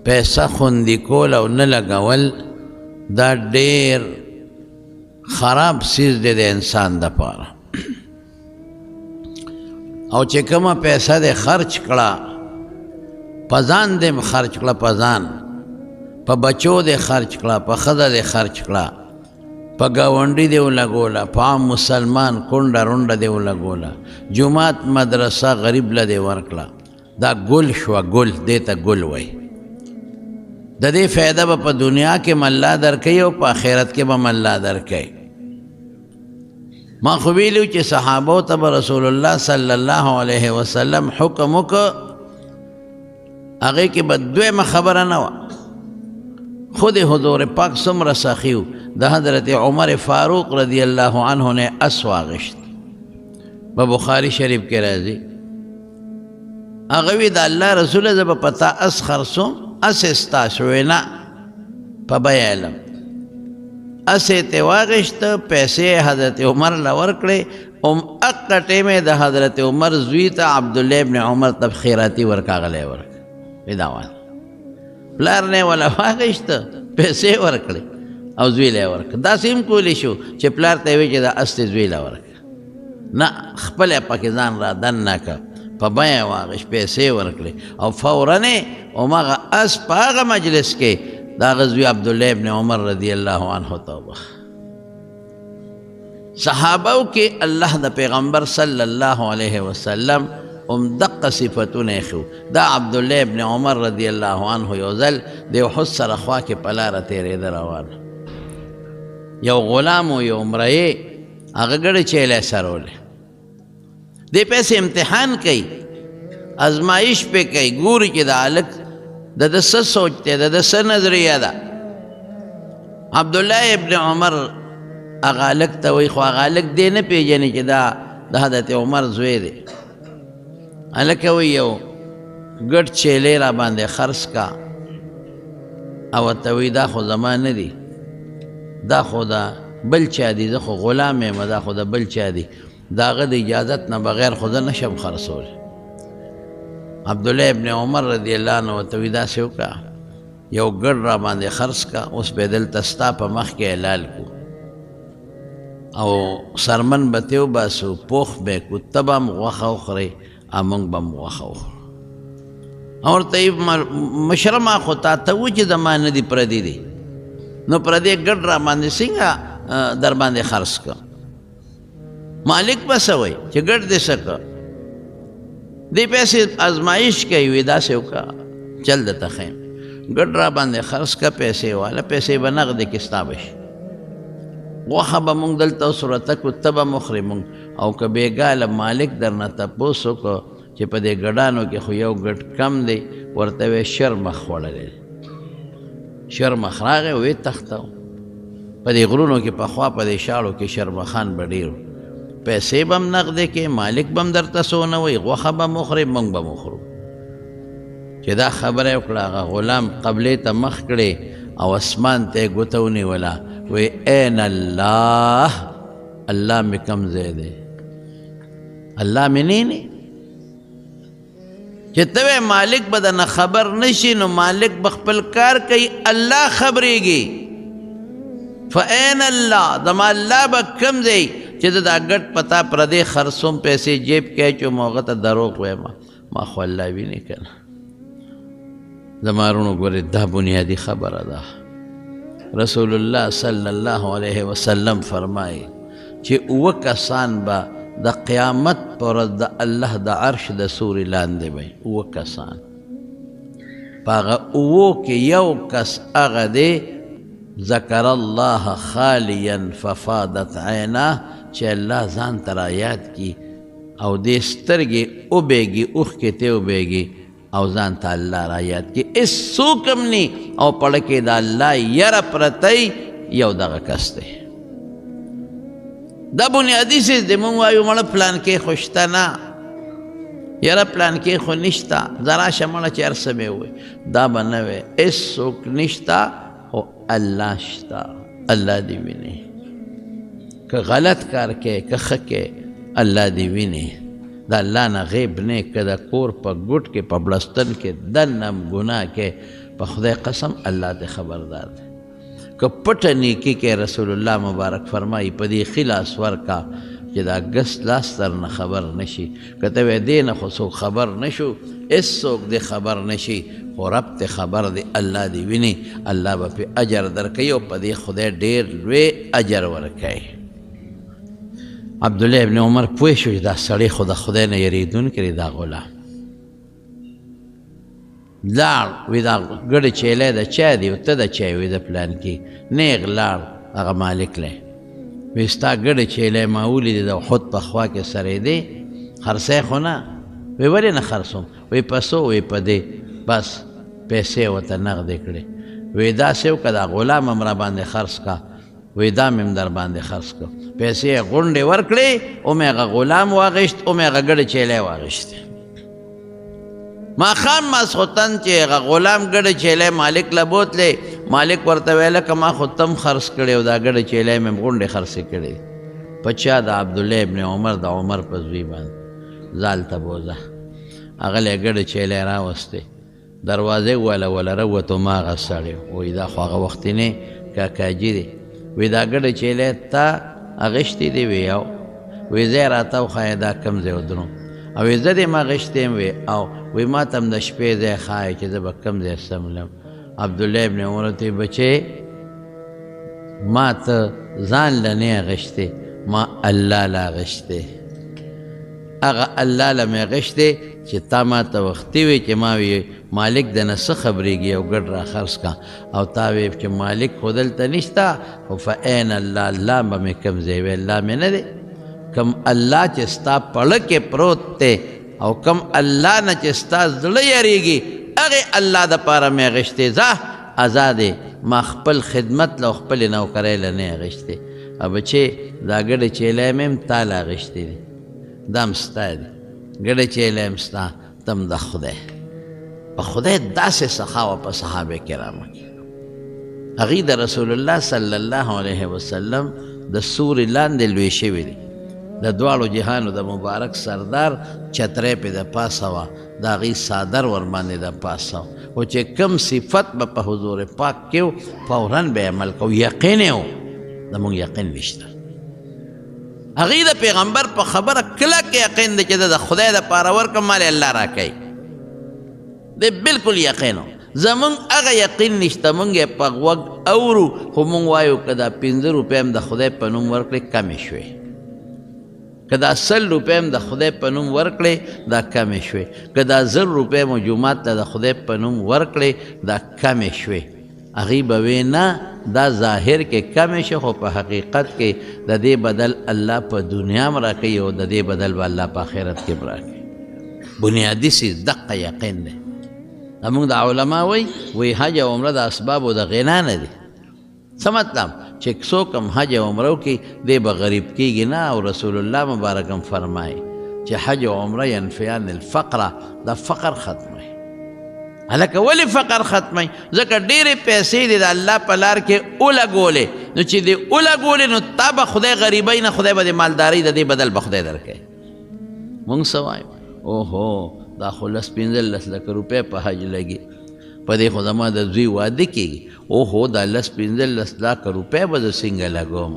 پیسہ خوندی کول او نه لګول دا ډېر خراب سیز دی د انسان دپاره او چې کومه پیسه دې خرچ کړه په ځان دې خرچ کړه په ځان په بچو دې خرچ کړه په ښځه دې خرچ کړه په ګاونډي دې ولګوله په عام مسلمان کونډه رونډه دې ولګوله جومات مدرسه غریب له دې ورکړه دا ګل شوه ګل دې ته ګل وایي د دې فایده به په دنیا کې م الله درکوي او په آخرت کې به م الله درکوي ما خو ویلي چې صحابو ته به رسول الله صلی الله علیه وسلم حکم وکړه هغې کې به دویمه خبره نه وه خود حضور پاک څومره سخي و د حضرت عمر فاروق رضی الله عنه نه اس واغشت په بخاري شریف کې راځي هغه وی د الله رسول زه به پتا اس خرڅوم اس ستاسو وینا په بیه علم اس ته واغشت پیسې حضرت عمر له ورکړې اقه ټیمه د حضرت عمر زوی ته عبد الله ابن عمر تبخیراتی ورکاغله ورک وداوال پلار نه ولا واغشت پیسې ورکړې او زوی له ورک دا سیم کولی شو چې پلار ته وی چې دا است زوی له ورک نه خپل پکې ځان را دن نه کا په بیه واغش پیسې ورکړې او فورا نه عمر اس په هغه مجلس کې دا غزوی عبد الله ابن عمر رضی الله عنه توبه صحابو کې الله د پیغمبر صلی الله علیه وسلم دقه صفتونه خو دا عبد الله ابن عمر رضی الله عنه یو ځل د احد سره خوا کې په لاره تېرېده روان یو غلام و یو امرأې هغه ګړې چیلې سرولې دې پیسې امتحان کوي ازمایش پې کوي ګوري چې د هلک د ده څه سوچ دی د ده څه نظریه ده عبدالله ابن عمر هغه هلک ته وایي خو هغه هلک دې نه پېژني چې دا د حضرت عمر زوی دی هلکه وایي یو ګډ چیلې را باندې خرڅ کا او ورته وایي دا خو زما نه دي دا خو د بل چا دي زه خو غلام یم دا خو د بل چا دي د هغه د اجازت نه بغیر خو زه نشم خرڅولی عبدالله ابن عمر رضی الله عنه ورته وایي داسې وکړه یو ګډ را باندې خرڅ کا اوس به یې دلته ستا په مخ کې حلال کړو او سرمن به تې وباسو پوخ به یې کړو ته به هم غوښه وخورئ او موږ به هم غوښه وخورو او ورته یې مشره ما خو تا ته و چې زما نه دي پردي دي نو پردی ګډ را باندې څنګه در باندې خرڅ کړه مالک به څه وایي چې ګډ دې څه کړه دې پیسې ازمایش کوي وي داسې وکړه چل درته ښیم ګډ را باندې خرڅ کړه پیسې والا پیسې به نغدې کې ستا به شي غوښه به مونږ دلته اوس ورته کړو ته به مخورې مونږ او که بېګاله مالک درنه تپوس وکړو چې په دې ګډانو کې خو یو ګډ کم دی ورته ویې شر مخ خوړلی شرمخ راغی وی تختو په دې غرونو کې پخوا په دې شاړو کې شرمخان به ډېر پیسې به هم نغدې کې مالک به هم درته څه ونه وایي غوښه به مخورې موږ به مخورو چې دا خبره یې وکړه هغه غلام قبلې ته مخ کړې او اسمان ته یې ګوته ونیوله وی این الله الله مې کم ځای دی الله مې نه چې ته مالک به درنه خبر نشي نو مالک به خپل کار کوي الله خبرېږي فاین الله زما الله به کم ځای چې دا ګډ پتا پردې خرڅوم پیسې جیب کې اچوم هغه ته دروغ وایم ما خو الله ویني که نه زما وروڼو ګورې دا بنیادي خبره ده رسول الله صلی الله علیه وسلم فرمایي چې اوه کسان به د قیامت پر د الله د عرش د سوري لاندې وي اوه کسان په هغه اوو کې یو کس هغه دی ذکر الله خالیا ففادت عیناه چې الله ځان ته رایاد کي او دې سترګې وبېږي اوښکې ته وبېږي او ځان ته الله رایاد کي هېڅوک هم ني او پړه کې د الله یره پرتی یو دغه کس دی دا بنیادی څیز دی مونږ وایو مړه پلان کې خو شته نه یاره پلان کې خو نشته زه راشه مړه چې هر څه مې ووایي دا به نه وی هېڅوک نشته خو الله شته الله دې ویني که غلط کار کې که ښه کې الله دې ویني د الله نه غیب نه که د کور په ګوټ کې په بړستن کې دنه هم ګناه کې په خدای قسم الله ته خبردار دی که پټه نیکي کې رسول الله مبارک فرمایي په دې ښي لاس ورکا چې دا ګس لاس درنه خبر نشي که ته وایې دې نه خو څوک خبر نشو هېڅوک دې خبر نشي خو رب ته خبر دی الله دې ویني الله به پې اجر درکوي او په دې خدای ډېر لوی اجر ورکوي عبدالله ابن عمر پوه شو چې دا سړی خو د خدای نه یریدونکی دی دا غلام لاړ وی دا ګډه چیلی د چا دی او ته د چای وی د پلان کې نیغ لاړ هغه مالک لی وی ستا ګډه چیلی ما ولیدې د احد په خوا کې سری دی خرڅی خو نه وی ولې نه خرڅوم وی په څو وی په دې بس پیسې ورته نغدې کړې وی داسې وکړه دا غلام هم را باندې خرڅ کا وی دا مې هم در باندې خرڅ کړه پیسې یې غونډې ورکړې او مې هغه غلام واغېشت او مې هغه ګډه چیلی واغېشتې ماښام ماسخوتن چې هغه غلام ګډه چیلی مالک له بوتلی مالک ورته ویله که ما خو تم خرڅ کړی او دا ګډه چیلی مې غونډې خرڅې کړې په چا د عبدالله ابن عمر د عمر په زوی باندې زال ته بوځه هغه لی ګډه چیلی راوستې دروازې وله روتو ما هغه سړی وایي دا خو هغه وختینې کاکاجي دی وی دا ګډه چیلی تا اغشتې دی وی او وی ځای راته وښایه دا کم ځای ودرو او وی زه دې ما اغشتې یم وی او وی ما ته هم د شپې ځای ښایه چې زه به کم ځای سملم عبدالله ابن عمر ته بچې ما ته ځان له نه اغشتې ما الله له اغشتې هغه الله له مې اغشتې چې تا ما ته وختي وی چې ما وی مالک د نه څه خبرېږي او ګډ را خرڅ کا او تا وی چې مالک خو دلته نشته خو فعین الله الله به مې کوم ځای وی الله مې نه دی کم الله چې ستا پړه کې پروت دی او کم الله نه چې ستا زړه یریږي هغې الله دپاره مې اغېشتې ځه ازادې ما خپل خدمت له خپلې نوکرۍ له نه اغېشتې او بچې دا ګډه چیلی مې هم تا له اغېشتې دي دا هم ستا دی ګډه چیلی هم ستا ته هم د خدای په خدای داسې سخا وه په صحابه کرامو کې هغوی د رسول الله صلی الله علیه وسلم د سورې لاندې لوی شوي دي د دواړو جهانو د مبارک سردار چترۍ پې د پاسه وه د هغوی صادر ورباندې د پاسه وه خو چې کم صفت به په حضور پاک کې و فوراً به عمل کو یقین یې و زموږ یقین نشته هغوی د پیغمبر په خبره کلک یقین دی چې د خدای دپاره ورکړم مال الله راکوي دی بالکل یقین و زمونږ هغه یقین نشته مونږ یې په غوږ اورو خو مونږ وایو که دا 15 روپۍ هم د خدای په نوم ورکړې کمې شوې که دا 100 روپۍ هم د خدای په نوم ورکړې دا کمې شوې که دا 1000 روپۍ مو جومات ته د خدای په نوم ورکړې دا کمې شوې هغوی به وی نه دا ظاهر کې کمې شي خو په حقیقت کې د دې بدل الله په دنیا هم راکوي او د دې بدل به الله په آخرت کې هم راکوي بنیادي څیز دقه یقین دی زموږ د علما وی حج او عمره د اسبابو د غنا نه دي څه مطلب چې څوک هم حج او عمره وکړي دی به غریب کېږي نه او رسول الله مبارک هم فرمایي چې حج او عمره ینفیان الفقره دا فقر ختموي هلکه ولې فقر ختموي ځکه ډېرې پیسې دي د الله په لار کې ولګولې نو چې دې ولګولې نو تا به خدای غریبۍ نه خدای به د مالدارۍ د دې بدل به خدای درکوي مونږ څه وایو اوهو دا خو 15 لک روپۍ په حج لګي په دې خو زما د زوی واده کېږي اوهو دا 15 لک روپۍ به زه څنګه لګوم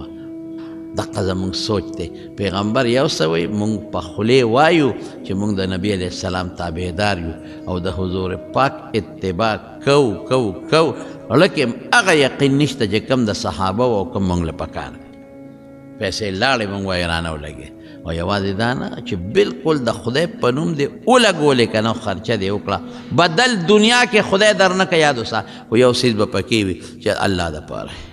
دقه زموږ سوچ دی پیغمبر یو څه وایي مونږ په خولې وایو چې مونږ د نبي علیه السلام تابعدار یو او د حضور پاک اتباع کو لکه هغه یقین نشته چې کم د صحابه او کم مونږ له پکار پیسې لاړې مونږ وایو رانه ولګې او یوازې دا نه چې بالکل د خدای په نوم دې ولګولې که نه خرچه دې وکړه بدل دنیا کې خدای در نه که یاد وسه خو یو څیز به پکې وي چې الله دپاره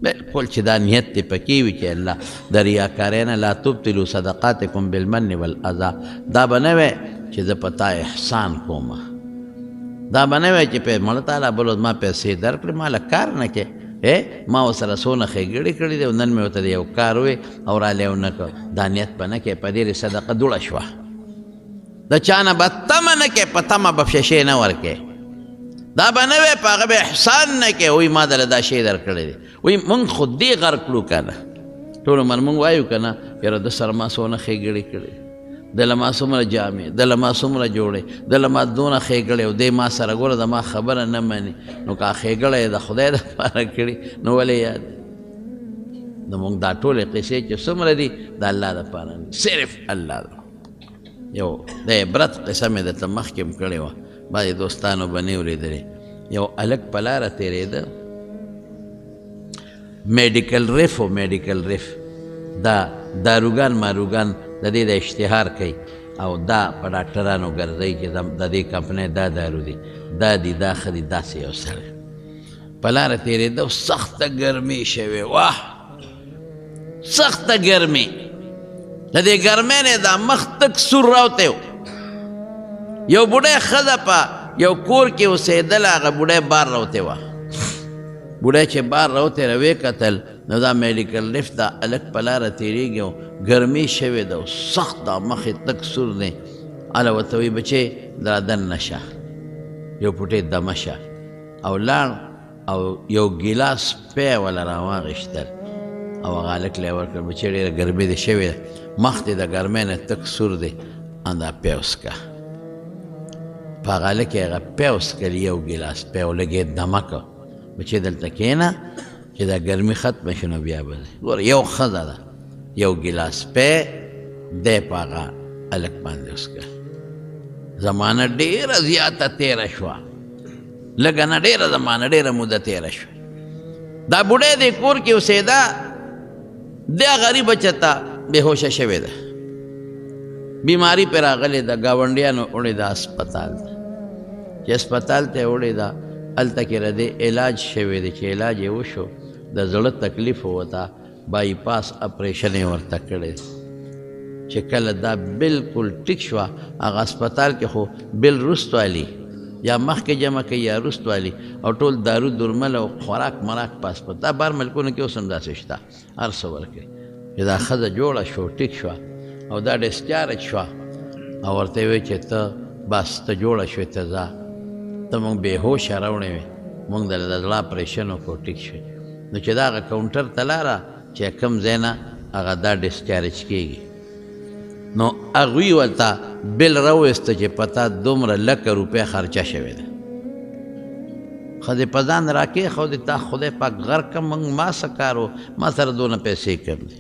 بالکل چې دا نیت دې پکې وي چې الله د ریاکارۍ نه لا تبطلوا صدقاتکم بالمن والاذى دا به نه وی چې زه په تا احسان کوم دا به نه وی چې مړه تعالی بل ما پیسې درکړې ما له کار نه کې ما ورسره څونه ښېګړې کړي دي او نن مې ورته د یو کار وی او رالی او نه کړ دا نیت به نه کوې په ډېرې صدقه دوړه شوه د چا نه به تمه نه کوې په تمه به شیشې نه ورکوې دا به نه وی په هغه به احسان نه کوې وایي ما دله دا شی درکړی دی وایي مونږ خو دې غر کړو که نه ټول عمر مونږ وایو که نه یاره د سره ما څونه ښېګړې کړي دله ما څومره جامې، دله ما څومره جوړې، دله ما دونه ښېګړې او دی ما سره ګوره د ما خبره نه مني. نو که ښېګړه یې د خدای دپاره کړي نو ولې یاد نو موږ دا ټولې قصې چې څومره دي د الله دپاره دي، صرف الله ده. یو د عبرت قصه مې درته مخکې هم کړې وه، بعضې دوستانو به نه اورېدلې. یو هلک په لاره تېرېده، میډیکل ریف و میډیکل ریف دا داروګان ماروګان د دې د اشتهار کوي او دا په ډاکټرانو ګرځوي چې د دې کمپنۍ دا دارو دي، دا دي، دا ښه دي. داسې یو سړی په لاره تېرېده او سخته ګرمي شوې، واه سخته ګرمي. د دې ګرمۍ نه دا مخ تک سور راوتی و. یو بوډۍ ښځه په یو کور کې اوسېدله، هغه بوډۍ بار راوتی وه. بوډۍ چې بار راوتی را ویې کتل نو دا میډیکل ریف دا هلک په لاره تېرېږي او ګرمي شوې ده او سخت دا مخ یې تک سور دی. هله ورته وایي بچې دا دننه شه، یو پوټې دمه شه. او لاړ او یو ګیلاس پی وله راواغېشتل او هغه هلک له یې ورکړل، بچې ډېره ګرمي دې شوې ده، مخ دې د ګرمۍ نه تک سور دی، دا پی وڅښه. په هغه هلک یې هغه پی وڅښل، یو ګیلاس پی او لږ یې دمه کړ. بچې دلته کښېنه چې دا ګرمي ختمه شي نو بیا به ځې. ګوره یو ښځه ده، یو ګیلاس پی دی په هغه هلک باندې وڅښه. زمانه ډېره زیاته تېره شوه، لږه نه ډېره زمانه، ډېره موده تېره شوه. دا بوډۍ دې کور کې اوسېده، دا غریبه چېرته بېهوشه شوې ده، بیماري پرې راغلې ده، ګاونډیانو وړې ده هسپتال ته. چې هسپتال ته یې وړې ده، هلته کې د دې علاج شوی دی. چې علاج یې وشو، د زړه تکلیف وته، بای پاس اپریشن یې ورته کړی. چې کله دا بلکل ټیک شوه، هغه هسپتال کې خو بل رست والي یا مخکې جمع کوي یا رست والي او ټول دارو درمل او خوراک مراک په هسپتال. دا بار ملکونو کې اوس هم داسې شته، هر څه ورکوي. چې دا ښځه جوړه شو، ټیک شوه او دا ډسچارج شوه او ورته یې وایي چې ته بس ته جوړه شوې، ته ځه، ته مونږ بېهوشه راوړې وې، مونږ د زړه اپریشن وکړو، ټیک شوې. نو چې دا هغه کاونټر ته لاړه چې کوم ځای نه هغه دا ډسچارج کېږي، نو هغوی ورته بل راوویسته چې په تا دومره لکه روپۍ خرچه شوې ده. ښځې په ځان راکېښودې، تا خدای پاک غر کړم، ما څه کار و، ما سره دونه پیسې کم دي،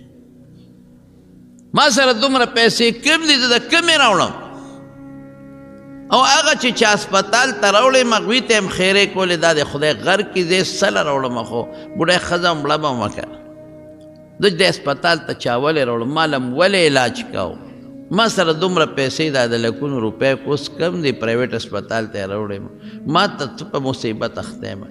ما سره دومره پیسې کم دي، زه د کمې راوړم. او هغه چې هسپتال ته راوړې هغوی ته هم خیرې کولې، دا د خدای غر کې زه سله راوړم. خو بوډۍ ښځه مړه به مه کړه، زه د هسپتال ته چا ولې راوړم، ما لم ولې علاج کوم، ما سره دومره پیسې دا د لکونو روپۍ اوس کم دي، پرایویټ هسپتال ته یې راوړې، ما ته ته په مصیبت اخته یم.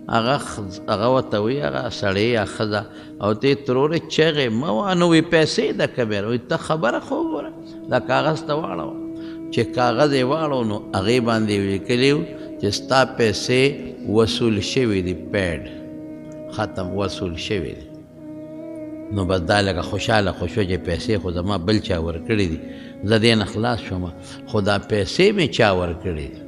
هغه ورته وایي، هغه سړی یا ښځه، او ته یې ترورې چغې مه وه، نو وایي پیسې د کمې وایي ته خبره خو وګوره، دا کاغذ ته واړوه. چې کاغذ یې واړو نو هغې باندې یې لیکلي و چې ستا پیسې وصول شوي دي، پیډ ختم وصول شوي دي. نو بس دا لکه خوشحاله خو شو چې پیسې خو زما بل چا ورکړي دي، زه دې نه خلاص شوم، خو دا پیسې مې چا ورکړي دي.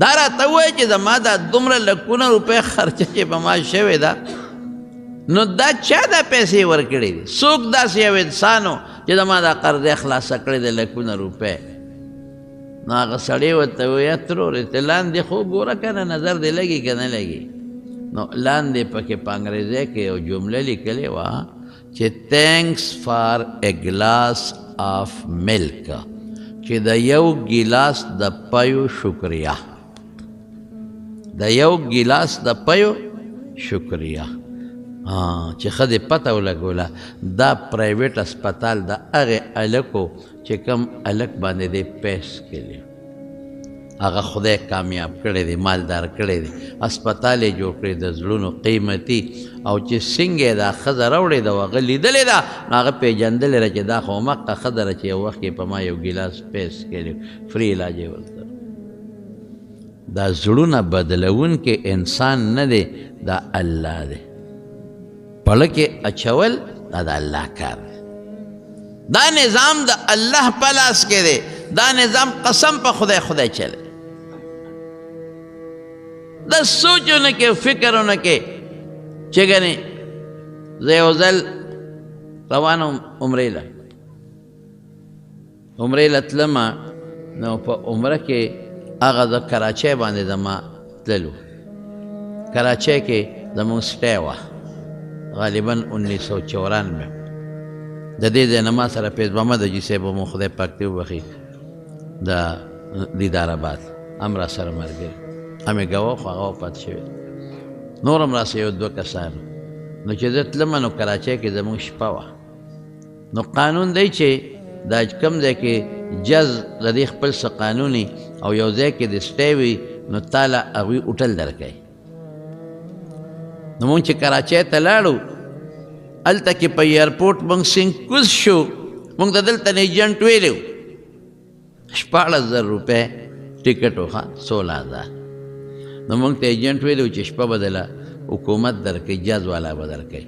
دا راته ووایي چې زما دا دومره لکونه روپۍ خرچه چې په ما شوې ده، نو دا چا دا پیسې ورکړي دي؟ څوک داسې یو انسان و چې زما دا قرضې خلاصه کړې ده لکونه روپۍ؟ نو هغه سړی ورته ووایي ترورې ته لاندې خو ګوره که نه، نظر دې لګي که نه لګي. نو لاندې پکې په انګریزۍ کې یو جمله لیکلې وه چې thanks for a glass of milk، چې د یو ګیلاس د پیو شکریه، د یو ګیلاس د پیو شکریه. چې ښځې پته ولګوله دا پرایویټ هسپتال د هغې هلکو چې کوم هلک باندې دی پیس کړي، هغه خدای کامیاب کړی دی، مالدار کړی دی، هسپتال یې جوړ کړی د زړونو قیمتي. او چې څنګه یې دا ښځه راوړې ده، هغه لیدلې ده، هغه پېژندلې ده چې دا خو همغه ښځه ده چې یو وخت کې په ما یو ګیلاس پیس کړی، فري علاج یې ورته. دا زړونه بدلونکی انسان نه دی، دا الله دی. پړه کې اچول دا د الله کار دی. دا نظام د الله په لاس کې دی. دا نظام قسم په خدای خدای چلے. دا سوچونه کې فکرونه کې چې ګنې زه یو ځل روانم عمرې له، عمرې لتلمه نو په عمره کې هغه د کراچۍ باندې زما تللو کراچۍ کې زمونږ سټی وه غالبا 1994 د دې ځای نه ما سره فیض محمد حاجي صاحب مو خدای پاک دې وبخي د دیدار آباد هم را سره ملګري همې ګوه خو هغه وفات شوی نور هم راسه یو دوه کسانو نو چې زه تلمه نو کراچۍ کې زمونږ شپه وه نو قانون دی چې دا کوم ځای کې جز د دې خپل څه قانوني او یو ځای کې د سټی وي نو تاله هغوی هوټل درکوي نو مونږ چې کراچۍ ته لاړو هلته کې په ایرپورټ مونږ سینکوز شو مونږ ته دلته نه ایجنټ ویلی و 16,000 روپۍ ټکټ و ښه 16,000 نو مونږ ته ایجنټ ویلی و چې شپه به دله حکومت درکوي جز والا به درکوي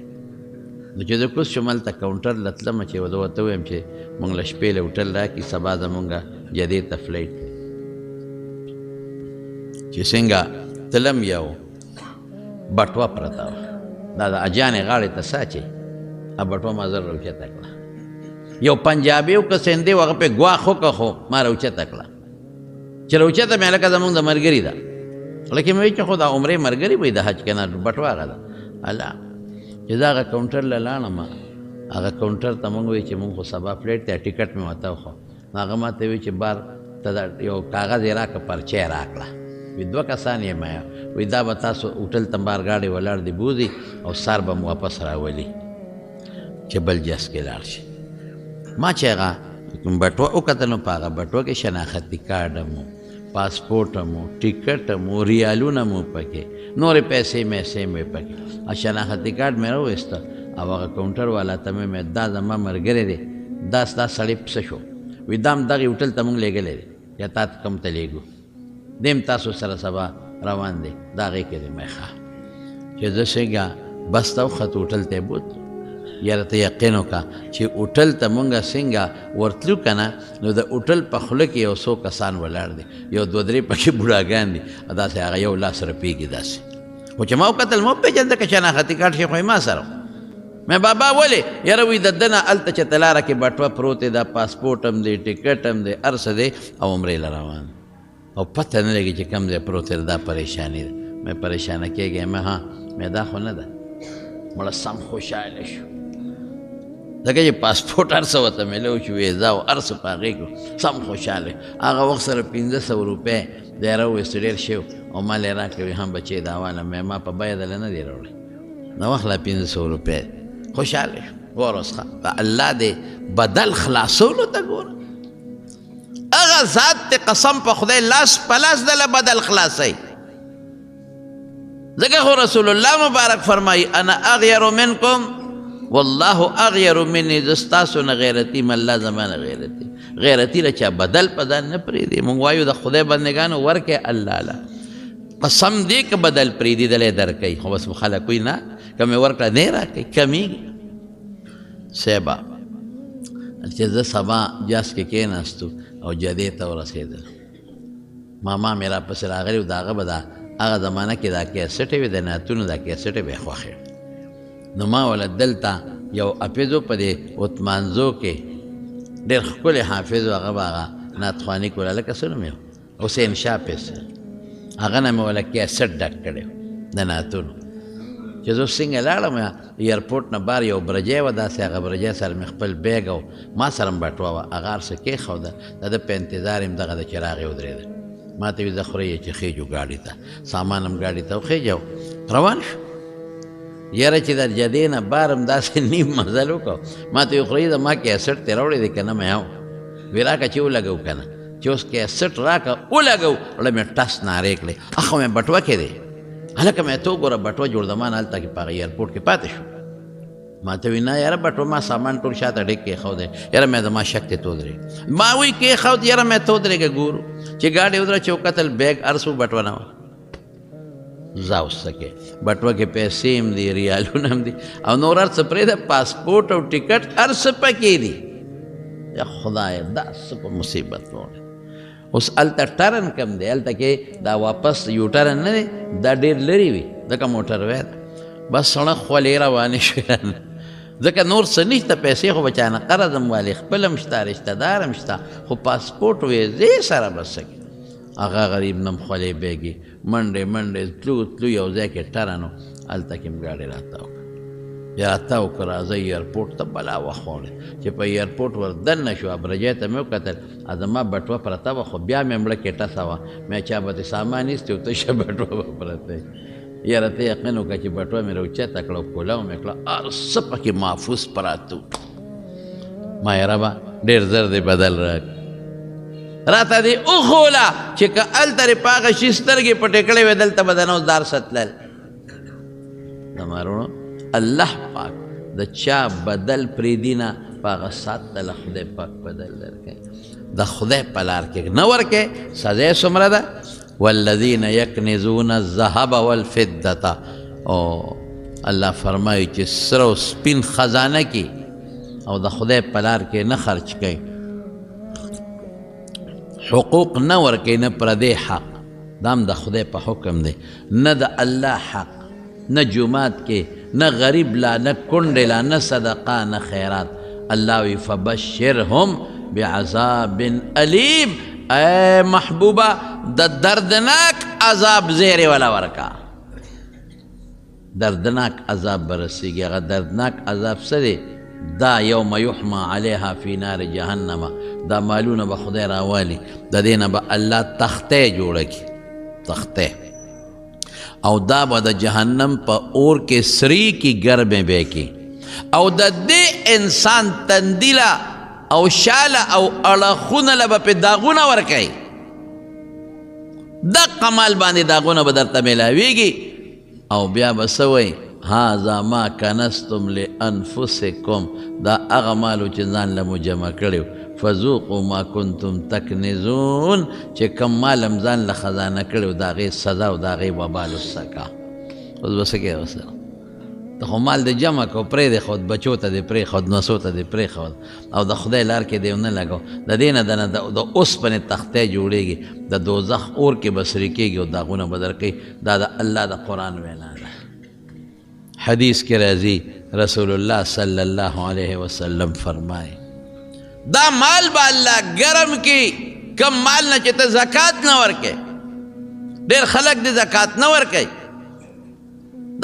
نو چې زه کوز شوم هلته کاونټر له تلمه چې زه ورته ووایم چې مونږ له شپې له هوټل راکړي سبا زمونږ جدې ته فلایټ چې څنګه تلم یو بټوه پرته وه دا د اجانې غاړې ته ساچې بټوه ما زر راوچته کړه یو پنجابي و که سندي و هغه پې ګواښ وکړه خو ما راوچته کړه چې راوچته مې لکه زمونږ د ملګري ده لکه مې وایي چې خو دا عمرې ملګري وایي د حج که نه بټوه هغه ده الله چې دا هغه کاونټر له لاړم هغه کاونټر ته مونږ وایي چې مونږ خو سبا فلایټ دی ټکټ مې ورته وخو نو هغه ما ته وایي چې بار ته دا یو کاغذ یې راکړه پرچه یې راکړه وی 2 کسان یې ما وی دا به تاسو هوټل ته بار ګاډۍ ولاړ دی بوځي او سار به مو واپس راولي چې بل جس کې لاړ شي ما چې هغه بټوه وکتل نو په هغه بټوه کې شناختي کارډ هم و پاسپورټ هم و ټکټ هم و ریالونه مو پکې نورې پیسې میسې مې پکې شناختي کارډ مې راوویسته او هغه کاونټر والا ته مې دا زما ملګری دی دا ستا سړی څه شو وی دا هم دغې هوټل ته مونږ لېږلی دی یا تا ته کوم ته لېږو دیم تاسو سره سبا روان دی دا هغې کې دی مې ښه چې زه څنګه بس ته وخت هوټل ته یې بوتلو یاره ته یقین وکړه چې هوټل ته مونږ څنګه ورتلو که نه نو د هوټل په خوله کې یو څو کسان ولاړ دي یو 2-3 پکې بوډاګان دي داسې هغه یو لاس رپېږي داسې خو چې ما وکتل ما وپېژنده که شناختي کارډ شي خو یې ما سره مې بابا ولې یاره وایي د ده نه هلته چې ته لاره کې بټوه پروت دی دا پاسپورټ هم دی ټکټ هم دی هر څه دی او عمرې له روان او پته نه لګي چې کوم ځای پروت دی دا پریشاني ده مې پریشانه کېږي مې ها مې دا خو نه ده مړه سم خوشحاله شو ځکه چې پاسپورټ هر څه ورته میلو شو ویزا او هر څه په هغې کړو سم خوشحاله هغه وخت سره 1500 روپۍ دی راوویستو ډېر ښه او ما لې راکړې هم بچې دا واله مې ما په بیه دله نه دی راوړی نو واخله 1500 روپۍ خوشحاله شو ورس ښه الله دې بدل خلاصولو ته ګوره هغه ذات ته قسم په خدای لاس په لاس دله بدل خلاصوي ځکه خو رسول الله مبارک فرمایي انا اغیر منکم والله اغیر مني زه ستاسو نه غیرتي م الله زما نه غیرتي غیرتي له چا بدل په ځان نه پرېږدي مونږ وایو د خدای بندګانو ورکې الله له قسم دې که بدل پرېږدي دلی درکوي خو بس خلک وایي نه که مې ورکړه دی راکوي کمیږي صیبه چې زه سبا جاس کې کېناستو او جدې ته ورسېدل ماما مې راپسې راغلی و د هغه به دا هغه زمانه کې دا کیسټې وې د نعتونو دا کیسټې به یې خوښې نو ما ولا دلته یو اپیزو په دې عثمانزو کې ډېر ښکلی حافظ و هغه به هغه نعتخواني کوله لکه څه نوم یې حسین شاه پیس هغه نه مې ولا کیسټ ډک کړی و د نعتونو چې زه څنګه لاړم ایرپورټ نه بار یو برجی وه داسې هغه برجی سره مې خپل بیګ او ما سره م بټوه وه هغه هر څه کېښوده د ده په انتظار یم دغه د چې راغې ودرېده ما ته وي زه خورئ چې خېجو ګاډي ته سامان هم ګاډي ته وخېجو روان شو یاره چې د جدې نه بار هم داسې نیم مزل وکړو ما ته وي خورئ د ما کیسټ ترې راوړی دی که نه مې هو وی راکړه چې ولګو که نه چې اوس کیسټ راکړه ولګو وړه مې ټس نارې کړې اخو مې بټوه کې دی هلکه مې ته وګوره بټوه جوړدمان هلته کې په هغه ایرپورټ کې پاتې شو ما ته وی نه یاره بټوه ما سامان ټول شاته ډېک کېښودی یاره مې زما شک ته تودرې ما وی کېښود یاره مې تودرېږه ګورو چې ګاډۍ ودره چې وکتل بیګ هر څه بټوه نه وه ځه اوس څه کې بټوه کې پیسې هم دي ریالونه هم دي او نور هر څه پرېږده پاسپورټ او ټکټ هر څه پکې دي یا خدایه دا څه په مصیبت وړی اوس هلته ټرن کم دی هلته کې دا واپس یو ټرن نه دی دا ډېر لرې وي ځکه موټر وی ده بس سړک خولې روانې شوې ځکه نور څه نشته، پیسې خو به چا نه قرض هم والي، خپل هم شته، رشته دار هم شته، خو پاسپورټ ویزې سره به څه کوي. هغه غریب نم خولې بیګي منډې منډې تلو یو ځای کې ټره نو هلته کې م ګاډي راته وکړه، بیا راته وکړه راځئ ایرپورټ ته. بلا وخت وړی چې په ایرپورټ ور دننه شو، ابرجۍ ته مې وکتل، زما بټوه پرته وه، خو بیا مې مړه کې ټسه وه. مې چا به دې سامان ایستې و تشه بټوه به پرته. یاره ته یقین وکړه چې بټوه مې راوچته کړه او کولاو مې کړه، هر څه پکې محفوظ پراته وو. ما یې ربه ډېر زر دې بدل راکړه، راته دې وښوله چې که هلته دې په هغه شي سترګې پټې کړې وې دلته به د نو دار ستلل. زما وروڼو الله پاک د چا بدل پرېږدي نه، په هغه ساعت ته له خدای پاک بدل درکوي. د خدای په لار کې نه ورکوې، سزا یې څومره ده؟ والذین یکنزون الذهب والفضة. او الله فرمایي چې سره او سپین خزانه کې او د خدای په لار کې نه خرچ کوي، حقوق نه ورکوي، نه پردی حق، دا هم د خدای په حکم دی، نه د الله حق، نه جومات کې، نه غریب لا، نه کونډې لا، نه صدقه، نه خیرات. الله وی فبشرهم بعذاب علیم. اے محبوبه د دردناک عذاب زیری والا ورکا. دردناک عذاب برسیږي. هغه دردناک عذاب څه دی؟ دا یوم یحما علیها فی نار جهنم. دا مالونه به خدای راوالي، د دې نه به الله تختې جوړه کړي، تختې، او دا به د جهنم په اور کې سری کی ګرمې به کی، او د دې انسان تندیله او شاله او اړخونه له به پې داغونه ورکوي. دقه مال باندې داغونه به درته میلاویږي، او بیا به څه وایي؟ هذا ما کنستم لانفسکم. دا هغه مالو چې ځان له مو جمع کړی، فذوقوا ما کنتم تکنزون. چې کم مال هم ځان له خزانه کړی، د هغې سزا او د هغې وبال وڅکه. اوس به څه کوې ورسره؟ ته خو مال دې جمع کو، پرېښود، بچو ته دې پرېښود، نسو ته دې پرېښود، او د خدای لار کې دې ونه لګو. د دې نه د اوسپنې تختې جوړېږي، د دوزخ اور کې به سري کېږي او داغونه به درکوي. دا د الله د قرآن وینا ده. حدیث کې راځي رسول الله صلی الله علیه وسلم فرمایي دا مال به الله ګرم کی، کم مال نه چې ته زکات نه ورکې. ډېر خلک دې زکات نه ورکوي،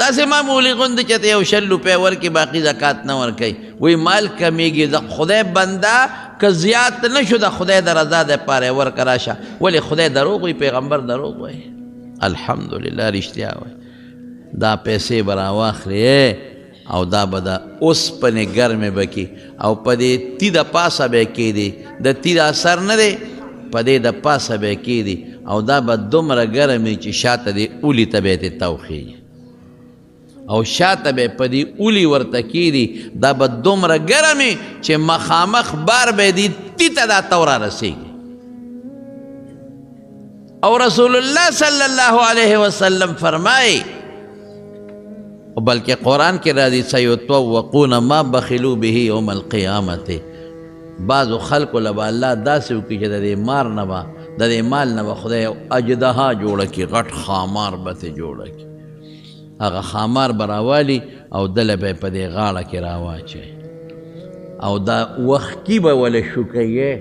داسې معمولي غوندې چې ته یو 100 روپۍ ورکې، باقي زکات نه ورکوي. وایي مال کمیږي. د خدای بنده که زیات نه شو، د خدای د رضا دپاره یې ورکه راشه. ولې خدای دروغ وایي، پیغمبر دروغ وایي؟ الحمدلله رښتیا وایي. دا پیسې به راواخلې او دا به د اوسپنې ګرمې به کي، او په دې تی د پاسه به یې کېدي، د تی د اثر نه دی، په دې د پاسه به یې کېدي، او دا به دومره ګرم وي چې شاته دې اولي ته به یې توخېږي، او شاته به په دې اولي ورته کېدي، دا به دومره ګرم وي چې مخامخ بار به دې تی ته دا تو را رسېږي. او رسول الله صلی الله علیه وسلم فرمایي، بلکہ قرآن کے راضی سیطوقون ما بخلو به یوم القیامت. بعضو خلق لبا اللہ دا سو کی چې د دې مار نه به، د دې مال نه به خدای اجدها جوړه کړي، غټ خامار به ترې جوړه کړي. هغه خامار به راوالي او دله به یې په دې غاړه کې راواچوي، او دا وښکي به وله شوکوي،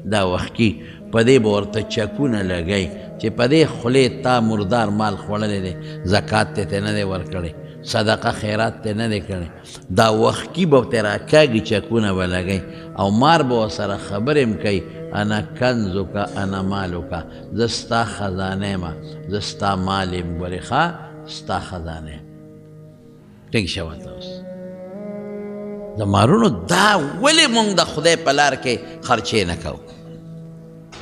دا وښکي په دې به ورته چکونه لګوي چې په دې خولې تا مردار مال خوړلی دی، زکات ته نه دی ورکړی، صدقه خیرات ته نه دی کړی. دا وښکي به ورته راکاږي، چکونه به لګوي، او مار به ورسره خبرې هم کوي، انا کنزکه انا مالکه، زه ستا خزانه یم، زه ستا مال یم، ګورې ښه ستا خزانه یم. ټیک شوه ته اوس د مارونو دا ولې مونږ د خدای په لار کې خرچې نه کوو؟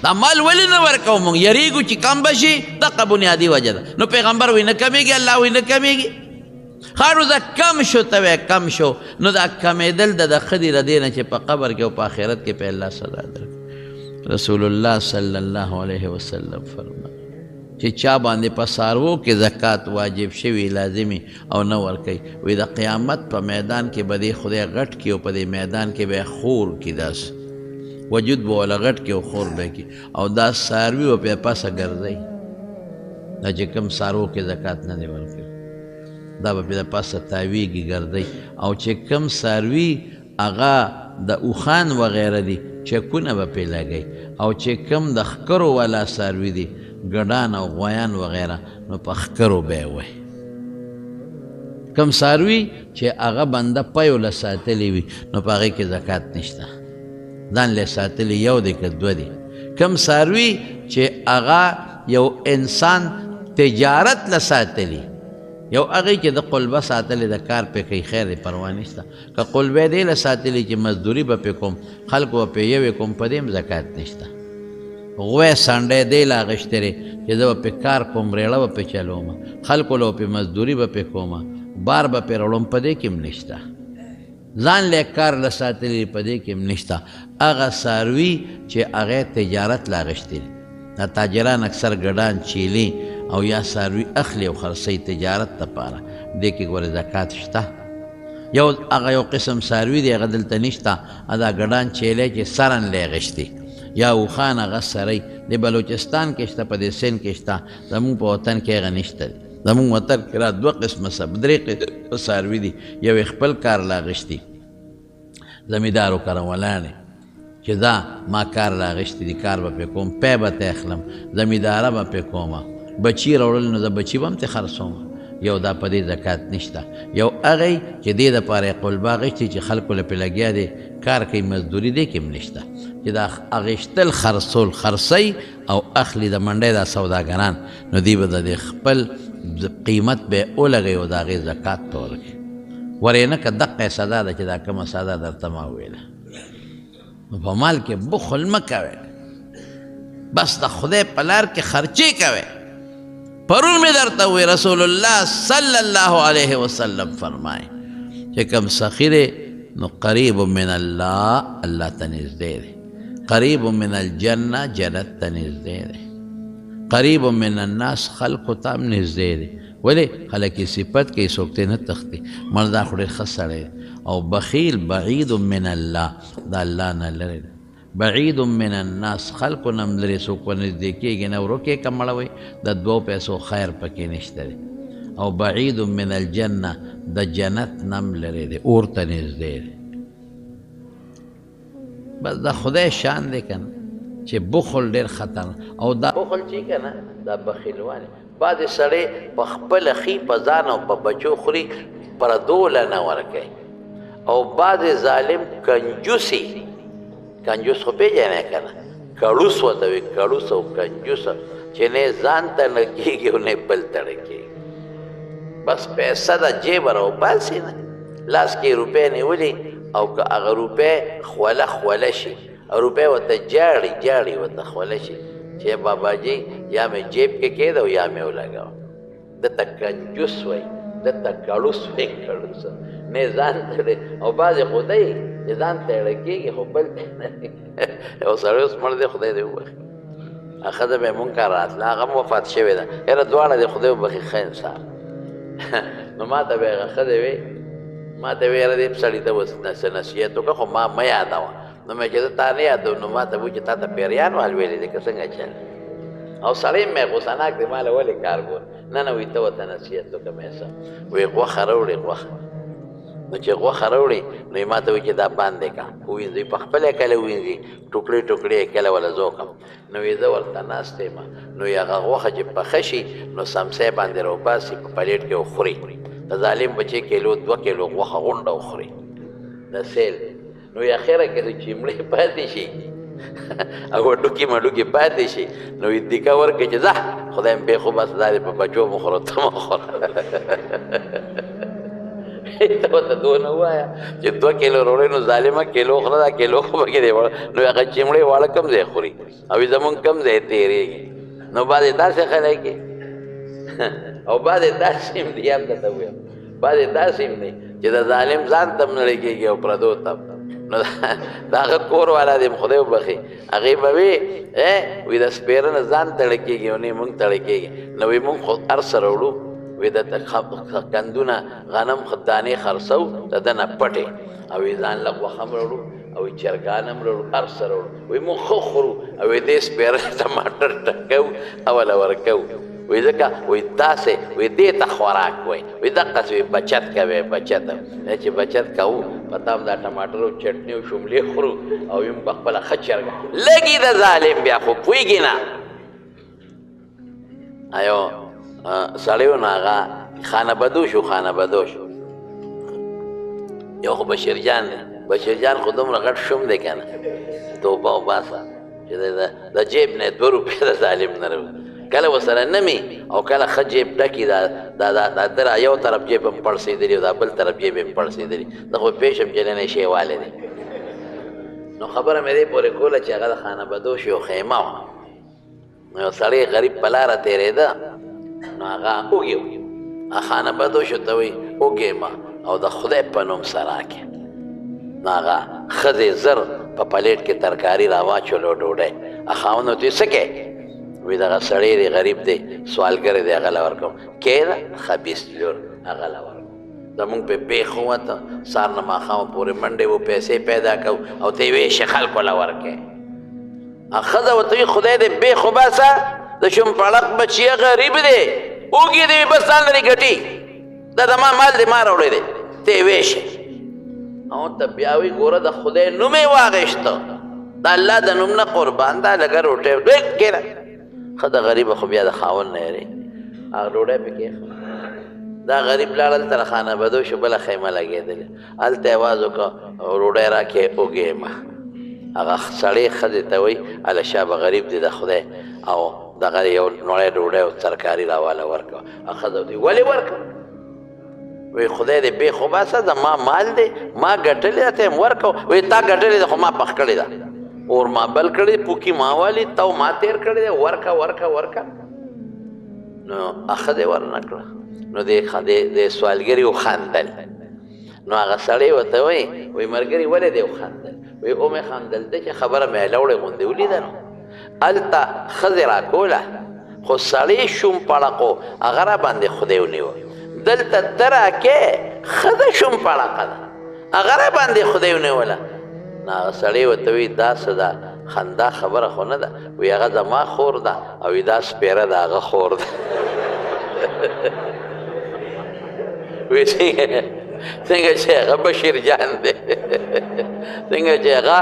دا مال ولې نه ورکوو؟ مونږ یریږو چې کم به شي، دغه بنیادي وجه ده. نو پیغمبر وایي نه کمیږي، الله وایي نه کمیږي. ښه نو دا کم شو، ته وایې کم شو، نو دا کمیدل د ښه دي له دې نه چې په قبر کې او په آخرت کې په الله سزا درکړي. رسول الله صلی الله علیه وسلم فرمایي چې چا باندې په څاروو کې زکات واجب شوي لازمي او نه ورکوي، وایي د قیامت په میدان کې به دې خدای غټ کړي، او په دې میدان کې به یې خور کړي، داسې وجود به وله غټ کړي او خور به کړي، او دا څاروي به پسه ګرځوي، دا چې کوم څاروو کې زکات نه دی ورکوي. دا به د پاسه تاویږي ګردی او چې کم څاروي هغه د اوښان وغیره دي چکونه به پرې لګوي او چې کم د ښکرو والا څاروي دي ګډان او غویان وغیره نو په ښکرو به یې وی کم څاروي چې هغه بنده پیو له ساتلی وي نو په هغې کې زکات نشته ځان له ساتلی یو دی که دوه دی کم څاروي چې هغه یو انسان تجارت له ساتلی یو هغې چې د قلبه ساتلی د کار پې کوي خیر دی پروا نشته که قلبه دی له ساتلی چې مزدوري به پې کوم خلکو به پې یوې کوم په دې هم زکات نشته غوی سنډی دی له اخېستی دی چې زه به پې کار کوم ریړه به پې چلوم خلکو له پې مزدوري به پې کوم بار به پې راوړم په دې کې هم نشته ځان له کار له ساتلی په دې کې هم نشته هغه څاروي چې هغې تجارت له اخېستی دی دا تاجران اکثر ګډان چیلي او یا څاروي اخلي او خرڅوي تجارت دپاره دې کې ګورې زکات شته یو هغه یو قسم څاروي دی هغه دلته نشته دا ګډان چیلی چې سرن له اخېستی یا اوښان هغه سری د بلوچستان کې شته په دې سند کې شته زمونږ په وطن کې هغه نشته دی زمونږ وطن کې را دوه قسمه درې قسمه څاروي دي یو یې خپل کار له اخېستی زمیندارو کروانې چې دا ما کار له اخېستی دي کار به پې کوم پی به ته اخلم زمینداره به پې کومه بچي راوړل نو د بچي به هم ترې خرڅوم یو دا په دې زکات نشته یو هغی چې دې دپاره یې قلبه اخېستې چې خلکو له پې لګیا دی کار کوي مزدوري دې کې هم نشته چې دا اخېستل خرڅول خرڅوي او اخلي د منډۍ دا سوداګران نو دوی به د دې خپل قیمت به یې ولګوي او د هغې زکات به ورکړي ورې نه که دقه یې سزا ده چې دا کومه سزا درته ما وویله نو په مال کې بخل مه کوئ بس د خدای په لار کې خرچې کوئ پرون میں درتا ہوئے رسول اللہ صلی اللہ علیہ وسلم فرمائے کہ کم سخی دے نو قریب من اللہ اللہ تنیز دے دے قریب من الجنہ جنت تنیز دے دے قریب من الناس خلق تام نز دے دے ولی خلقی صفت کی سوکتے نہ تختی مردا خوڑے خسرے او بخیل بعید من اللہ دا اللہ نہ لرے دے بعید من الناس خلق نم لري څوک ورنږدې کېږي نه ورکې که مړوئ د دوو پیسو خیر پکې نشته دی او بعید من الجنه د جنت نم لري دی اور ته نږدې دی بس د خدای شان دی که نه چې بخل ډېر خطر او دا بخل چې که نه دا بخیلوالی بعضې سړی په خپله خي په ځان او په بچو خوري پردو له نه ورکوي او بعضې ظالم کنجوسي کنجوس خو پیژنې که نه کړوس ورته وي کړوس او کنجوس چې نه ځان ته نه کېږي او نه بل ته نه کېږي بس پیسه د جیبه راوباسي نه لاس کې روپۍ نیولي او که هغه روپۍ خوله شي روپۍ ورته جاړي ورته خوله شي چې باباجي یا مې جیب کې کېده او یا مې ولګاوه دته کنجوس وایي دته کړوس وایي کړوس نه ځان ته او بعضې خو دی چې ځان ته اړه کېږي خو بل یو سړی اوس مړ دی خدای دې وبخي ښځه به یې مونږ کار راتله هغه هم وفات شوې ده یاره دواړه دې خدای وبخي ښه انسان نو ما ته به یې هغه ښځې وی ما ته وی یاره دې سړي ته اوس نصیحت وکړه خو ما مه یادوه نو مې چې زه تا نه یادوم نو ما ته وایي چې تا ته پیریان وال ویلې دي که څنګه چل او سړی مې غوسناک دی ما له ولې کار ګور نه وایي ته ورته نصیحت وکړه مې څه وایي غوښه راوړې غوښه نو چې غوښه راوړې نو یې ما ته وایي چې دا باندې کړه ووینځئ په خپله کله ووینځي ټوکړې ټوکړې یې کله وله زوکم نو یې زه ورته ناست یم نو یې هغه غوښه چې پخه شي نو سمسی باندې راوباسي په پلیټ کې وخوري د ظالم بچې کیلو 2 کیلو غوښه غونډه وخوري د سیل نو یې اخره کې د چمړې پاتې شي او ډوکي مډوکي پاتې شي نو یې دیکه ورکړي چې ځه خدای مې خو بس دا دې په بچو مه خوره ته مه خوره ته ورته دونه ووایه چې 2 کیلو روړی نو ظالمه کیلو خوره دا کیلو خو پکې دی نو هغه چمړې واړه کم ځای خوري او زمونږ کم ځای تېرېږي نو بعضې داسې خلک او بعضې داسې هم دي هم درته ووایم بعضې داسې هم دی چې د ظالم ځان ته هم نړۍ کېږي او پردو ته نو د هغه کور والا دی خدای وبخي هغې به وي وي د سپېره نه ځان تړی کېږي او نه یې مونږ تړی کېږي نو وي مونږ خو هر څه راوړو وی د کندونه غنم دانې خرڅو د ده نه پټې او وی ځان له غوښه هم راوړو او وی چرګان هم راوړو هر څه راوړو وی مونږ ښه خورو او وی دې سپېره ټماټر ټکو او له ورکو وی ځکه وی داسې وی دې ته خوراک وی وی دقسې وی بچت کوې بچت چې بچت کوو پته هم دا ټماټر او چټني او شملې خورو او یم په خپله ښه چرګه لږي د ظالم بیا خو پوهېږي نه یو سړی و نو هغه خانه بدوش و خانه بدوش یو خو بشیرجان دی بشیرجان خو دومره غټ شوم دی که نه توبه وباسه چې د جیب نه 2 روپۍ د ظالم نه کله ورسره نه مي او کله ښه جیب ډکي دا در یو طرف جیب هم پړسېدلي او دا بل طرف جیب هم پړسېدلي زه خو پېژم چې نن یې شیوالی دی نو خبره مې دې پورې کوله چې هغه د خانه بدوش یو خیمه وه نو یو سړی غریب په لاره تېرېده نو هغه اوږې و خانه بدوشو ته وایي اوږې ما او د خدای په نوم سراکې نو هغه ښځې زر په پلیټ کې ترکاري راواچولو ډوډۍ خاوند ورته څه کې وی دغه سړی دی غریب دی سوالګر دی هغه له ورکوم کېده خبیث لور هغه له ورکوم زمونږ پې بیخ ووته سهار نه ماښامه پورې منډې و پیسې پیدا کوو او ته یې ویشې خلکو له ورکې ښځه ورته وي خدای دې بیخ وباسه د شومپړق بچیه غریب دی اوږې دې وي بس ځان لرې ګټي دا د ما مال دې ما راوړی دی ته یې ویشې او ته بیا وی ګوره د خدای نوم یې واغېشته د الله د نوم نه قربان دا لږه روټۍ ډېر کېره ښه د غریبه خو بیا د خاوند نه یېرې هغه ډوډۍ پې کېښه دا غریب لاړ هلته د خانه بدوشو بله خیمه لګېدلې هلته یې اواز وکړه ډوډۍ راکې اوږې ما هغه سړی ښځې ته وایي هله شا به غریب دی د خدای او دغه یو نوړی ډوډۍ او ترکاري راواله ورکړه ښځه ورته ولې ورکړه وی خدای دې بیخ وباسه زما مال دی ما ګټلې ده ته یې ورکړو وی تا ګټلې ده خو ما پخ کړې ده اور ما بل کړی پوکي ما والی تو ما تیر کړی دی ورکه ورکه ورکه نو ښځې ورنه کړه نو د سوالګري وخندل نو هغه سړی ورته وایي وی ملګري ولې دی وخندل وی ومې خندل دی چې خبره مې هلوړې غوندې ولیده نو هلته ښځې راکوله خو سړی شوم پړقو هغه را باندې خدای ونیوه دلته ته راکې ښځه شوم پړقه ده هغه را باندې خدای ونیوله نو هغه سړی ورته وایي دا څه ده خندا خبره خو نه ده وی هغه زما خور ده او دا سپېره د هغه خور ده وی څنګه چې هغه بشیر جان دی څنګه چې هغه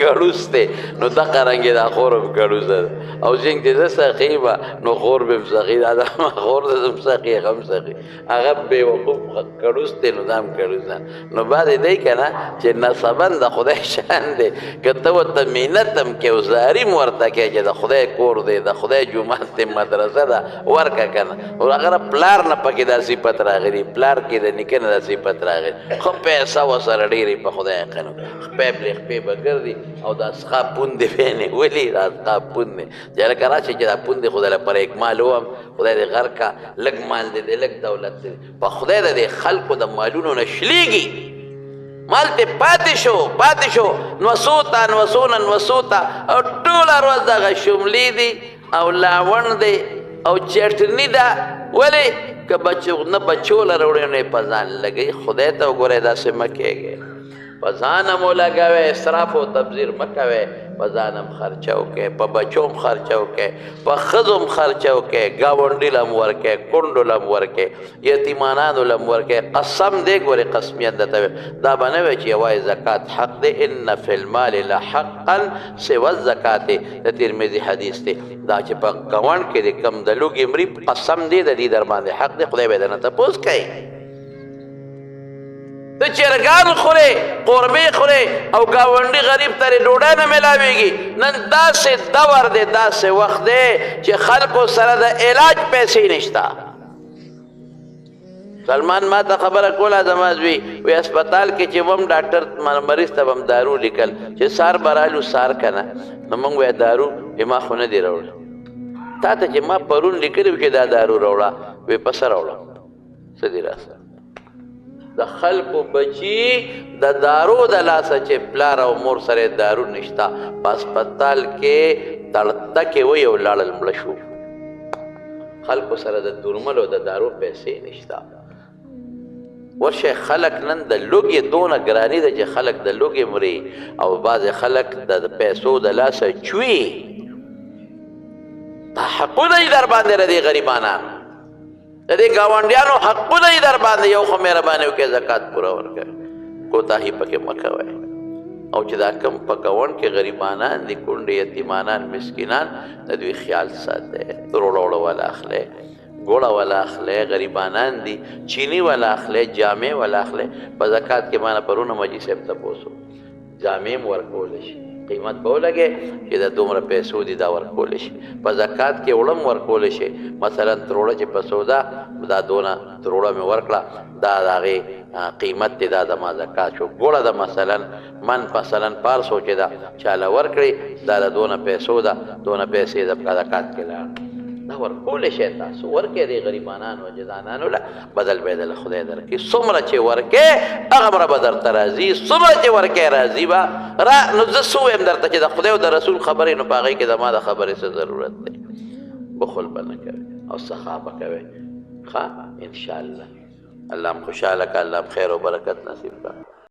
کړوس دی نو دغه رنګې دا خور هم کړوسه ده او څنګه چې زه سخي به نو خور به هم سخي دا زما خور ده هم سخي هغه هم سخي هغه بېوقوف کړوس دی نو دا هم کړوس ده نو بعد دی که نه چې نسبن د خدای شان دی که ته ورته مینت هم کې او زاري م ورته کوې چې د خدای کور دی د خدای جومات دی مدرسه ده ورکه که نه هغه پلار نه پکې دا صفت راغلي پلار کې د نیکه نه صفت راغلی خو پیسه ورسره ډېرې په خدای یقین خپې بلې خپې به ګرځي او دا سخا پوندې به یې نیولي دا سخا پوندې چې هلکه راشي چې دا پوندې خدای لپاره اکمال وم خدای دې غر کا لږ مال دی دی لږ دولت دی په خدای د دې خلکو د مالونو نه شلېږي مال ته پاتې شو نوسوته نوسوته او ټوله ورځ دغه شملې دي او لاوڼ دی او چټني ده ولې که نه بچو له راوړی نو یې په ځان لګوي خدای ته وګورئ داسې مه کېږئ په ځان هم ولګوئ اسراف او تبذیر مه کوئ په ځان هم خرچه وکئ په بچو هم خرچه وکئ په ښځو هم خرچه وکئ ګاونډي له هم ورکئ کونډو له هم ورکئ یتیمانانو له هم ورکئ قسم دی ګورې قسمیت درته ویم دا به نه وی چې یوازې زکات حق دی ان فی المال لحقا سوى الزکات د ترمذي حدیث دی دا چې په ګاونډ کې د کم د لوږې مري قسم دی د دې در باندې حق دی خدای به درنه تپوس کوي ته چرګان خورې قربې خورې او ګاونډي غریب ته ډوډۍ نه میلاویږي نن داسې دور دی داسې وخت دی چې خلکو سره د علاج پیسې نشته سلمان ما ته خبره کوله زما زوی وی اسپتال کې چې وم ډاکټر مریض ته به هم دارو لیکل چې سار به رالو سار که نه نو موږ وی دارو ما خو نه دي راوړه تا ته چې ما پرون لیکلي وو چې دا دارو راوړه وی په څه راوړه څه دي راسه د خلکو بچي د دارو د لاسه چې پلار او مور سره دارو نشته په اسپتال کې تړتکې وی او لاړل مړه شو خلکو سره د درملو د دارو پیسې نشته ورشه خلک نن د لوږې دونه ګراني ده چې خلک د لوږې مري او بعضې خلک د پیسو د لاسه چوي دا حقونه یې در باندې ردې غریبانان د دې ګاونډیانو حقونه یې در باندې یو خو مهرباني وکړئ زکات پوره ورکوئ کوتاهي پکې مه کوئ او چې دا کم په ګاونډ کې غریبانان دي کونډې یتیمانان مسکینان د دوی خیال ساتئ روړه وړه والا اخلئ ګوړه والا اخلئ غریبانان دي چینی والا اخلئ جامې والا اخلئ په زکات کې مانه پرونه مجلس صاحب تپوس وکړو جامې م ورکولی شي قیمت به ولګې چې د دومره پیسو دي دا ورکولی شي په زکات کې وړه م ورکولی شي مثلا تروړه چې په سودا دا دونه تروړه مې ورکړه دا د هغې قیمت دی دا زما زکات شو ګوړه ده مثلا مثلا 500 چې ده چاله ورکړي دا د دونه پیسو ده دونه پیسې د زکات کې لاړ دا ورکولی شي تاسو ورکې دی غریبانانو او جزانانو له بدل به یې خدای درکړي څومره چې ورکې هغومره به درته راځي څومره چې ورکې راځي به نو زه څه ووایم درته چې د خدای او د رسول خبرې نو په هغې کې زما د خبرې څه ضرورت دی بخل به نه کوئ او سخا به کوئ ښه انشاءالله الله م خوشحاله که الله م خیر و برکت نصیب کړه